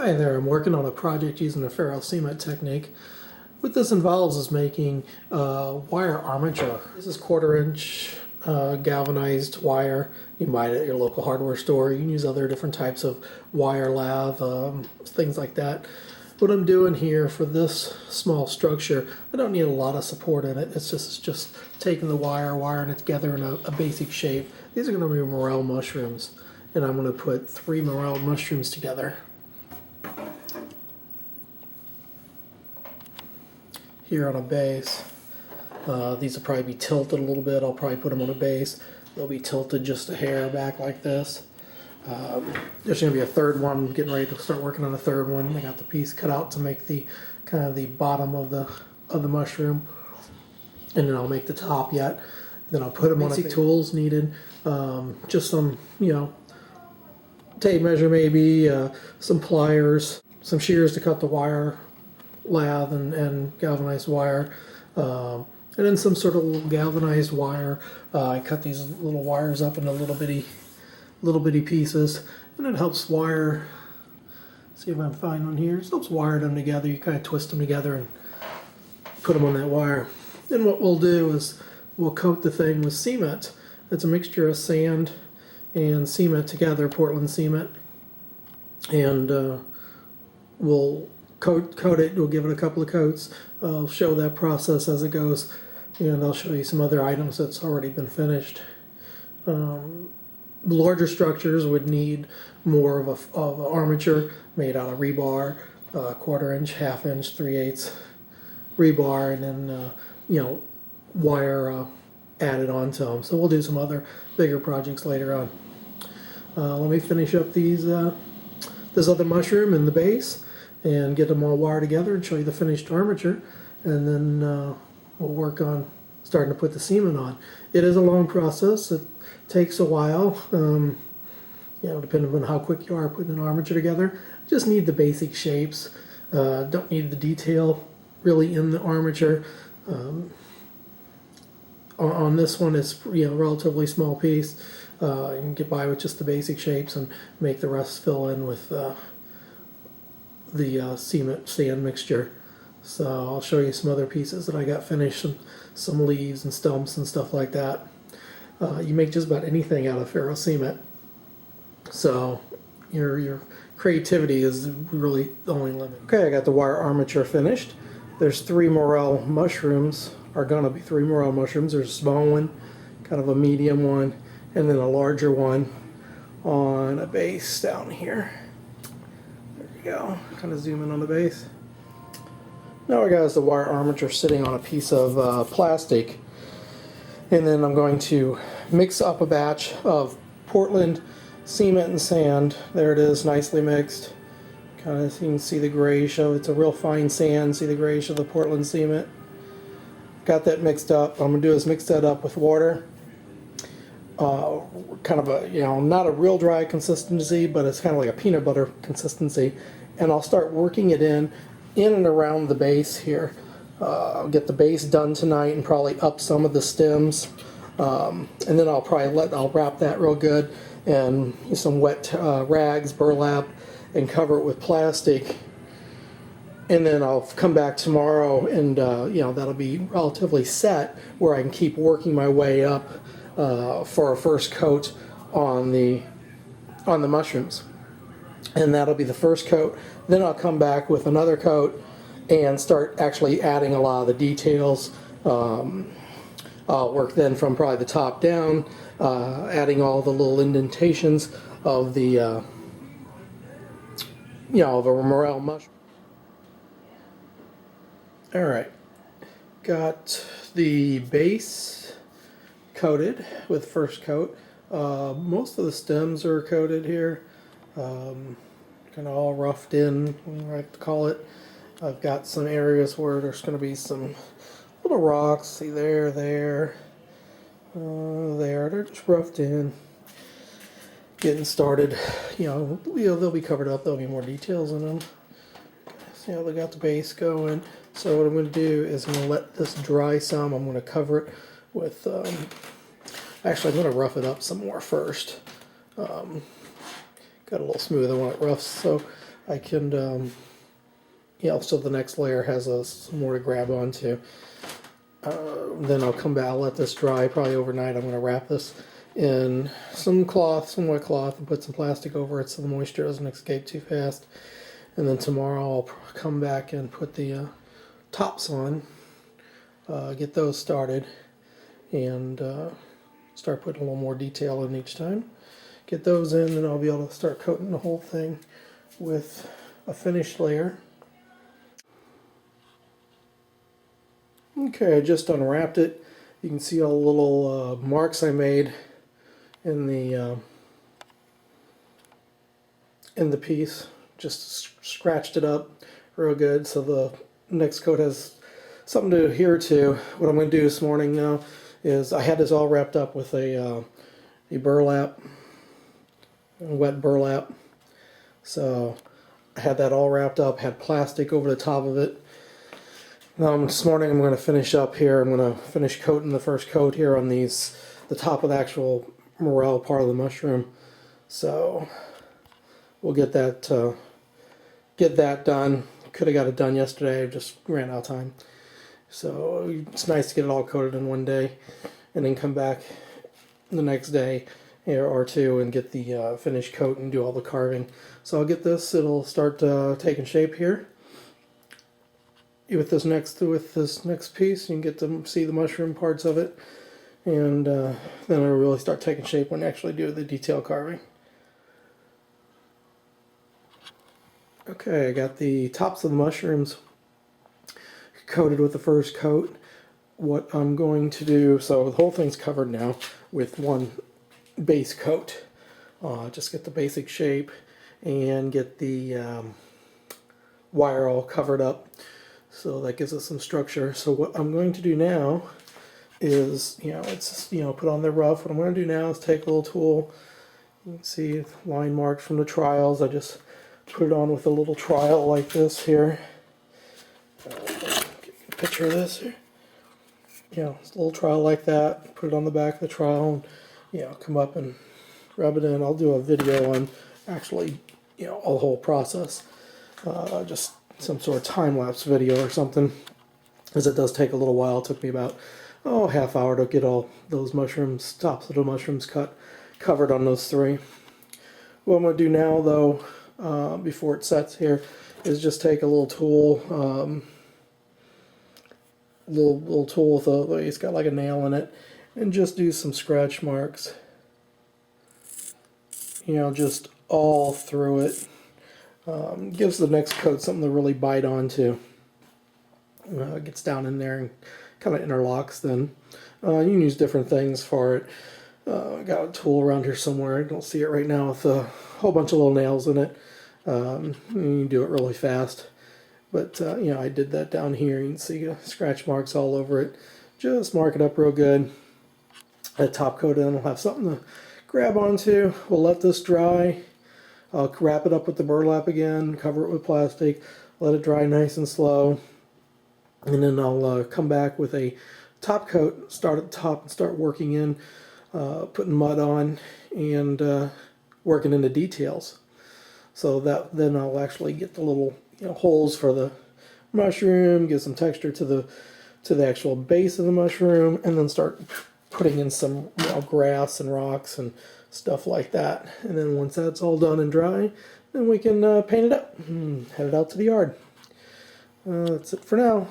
Hi there, I'm working on a project using the ferrule cement technique. What this involves is making wire armature. This is 1/4" galvanized wire. You can buy it at your local hardware store. You can use other different types of wire lath, things like that. What I'm doing here for this small structure, I don't need a lot of support in it. It's just taking the wire, wiring it together in a basic shape. These are going to be morel mushrooms, and I'm going to put 3 morel mushrooms together. Here on a base. These will probably be tilted a little bit. I'll probably put them on a base. They'll be tilted just a hair back like this. There's going to be a third one. I'm getting ready to start working on a third one. I got the piece cut out to make the kind of the bottom of the mushroom, and then I'll make the top yet. Then I'll put them on basic tools needed. Just some, tape measure maybe, some pliers, some shears to cut the wire lath and galvanized wire, and then some sort of galvanized wire. I cut these little wires up into little bitty pieces, and it helps wire. See if I can find one here. It helps wire them together. You kind of twist them together and put them on that wire. Then what we'll do is we'll coat the thing with cement. It's a mixture of sand and cement together, Portland cement, and we'll coat it. We'll give it a couple of coats. I'll show that process as it goes, and I'll show you some other items that's already been finished. Larger structures would need more of a armature made out of rebar, 1/4", 1/2", 3/8 rebar, and then wire added onto them. So we'll do some other bigger projects later on. Let me finish up these this other mushroom in the base and get them all wired together and show you the finished armature, and then we'll work on starting to put the cement on. It is a long process. It takes a while, depending on how quick you are putting an armature together. Just need the basic shapes. Don't need the detail really in the armature. On this one, it's a relatively small piece. You can get by with just the basic shapes and make the rest fill in with the cement sand mixture. So I'll show you some other pieces that I got finished, some leaves and stumps and stuff like that. You make just about anything out of ferrule cement. So your creativity is really the only limit. Okay, I got the wire armature finished. There's 3 morel mushrooms, are gonna be 3 morel mushrooms. There's a small one, kind of a medium one, and then a larger one on a base down here. There you go. Kind of zoom in on the base. Now I got the wire armature sitting on a piece of plastic, and then I'm going to mix up a batch of Portland cement and sand. There it is, nicely mixed. Kind of, you can see the grayish of it's a real fine sand. See the grayish of the Portland cement. Got that mixed up. What I'm gonna do is mix that up with water. Kind of a not a real dry consistency, but it's kind of like a peanut butter consistency. And I'll start working it in and around the base here. I'll get the base done tonight and probably up some of the stems, and then I'll wrap that real good and use some wet rags, burlap, and cover it with plastic. And then I'll come back tomorrow, and that'll be relatively set where I can keep working my way up for a first coat on the mushrooms. And that'll be the first coat. Then I'll come back with another coat and start actually adding a lot of the details. I'll work then from probably the top down, adding all the little indentations of the of a morel mushroom. All right, got the base coated with first coat. Most of the stems are coated here. Kind of all roughed in, I like to call it. I've got some areas where there's going to be some little rocks. See there, there. They're just roughed in. Getting started. They'll be covered up. There'll be more details in them. See how they got the base going. So what I'm going to do is I'm going to let this dry some. I'm going to cover it with. Actually, I'm going to rough it up some more first. Got a little smooth. I want it rough. So I can, so the next layer has some more to grab onto. Then I'll come back, I'll let this dry probably overnight. I'm going to wrap this in some cloth, some wet cloth, and put some plastic over it so the moisture doesn't escape too fast. And then tomorrow I'll come back and put the tops on, get those started, and start putting a little more detail in each time. Get those in, and I'll be able to start coating the whole thing with a finished layer. Okay, I just unwrapped it. You can see all the little marks I made in the piece. Just scratched it up real good so the next coat has something to adhere to. What I'm going to do this morning now is I had this all wrapped up with a burlap, a wet burlap. So I had that all wrapped up, had plastic over the top of it. Now this morning I'm going to finish up here. I'm going to finish coating the first coat here on the top of the actual morel part of the mushroom. So we'll get that done. Could have got it done yesterday, just ran out of time. So it's nice to get it all coated in one day, and then come back the next day or two and get the finished coat and do all the carving. So I'll get this. It'll start taking shape here. With this next piece, you can get to see the mushroom parts of it, and then it'll really start taking shape when I actually do the detail carving. Okay, I got the tops of the mushrooms coated with the first coat. What I'm going to do, so the whole thing's covered now with one base coat. Just get the basic shape and get the wire all covered up. So that gives us some structure. So what I'm going to do now is, it's put on the rough. What I'm going to do now is take a little tool. You can see line marks from the trials. I just put it on with a little trial like this here. Get a picture of this here. It's a little trial like that. Put it on the back of the trial and, come up and rub it in. I'll do a video on actually, the whole process. Just some sort of time-lapse video or something, as it does take a little while. It took me about half hour to get all those mushrooms, tops of the mushrooms covered on those three. What I'm going to do now, though, before it sets here, is just take a little tool, little tool with it's got like a nail in it, and just do some scratch marks. Just all through it. Gives the next coat something to really bite onto. It gets down in there and kind of interlocks then. You can use different things for it. I got a tool around here somewhere. I don't see it right now with a whole bunch of little nails in it. You can do it really fast. But, I did that down here. You can see scratch marks all over it. Just mark it up real good. That top coat in will have something to grab onto. We'll let this dry. I'll wrap it up with the burlap again, cover it with plastic, let it dry nice and slow, and then I'll come back with a top coat, start at the top and start working in, putting mud on and working into details. So that then I'll actually get the little holes for the mushroom, get some texture to the actual base of the mushroom, and then start putting in some grass and rocks and stuff like that. And then once that's all done and dry, then we can paint it up and head it out to the yard. That's it for now.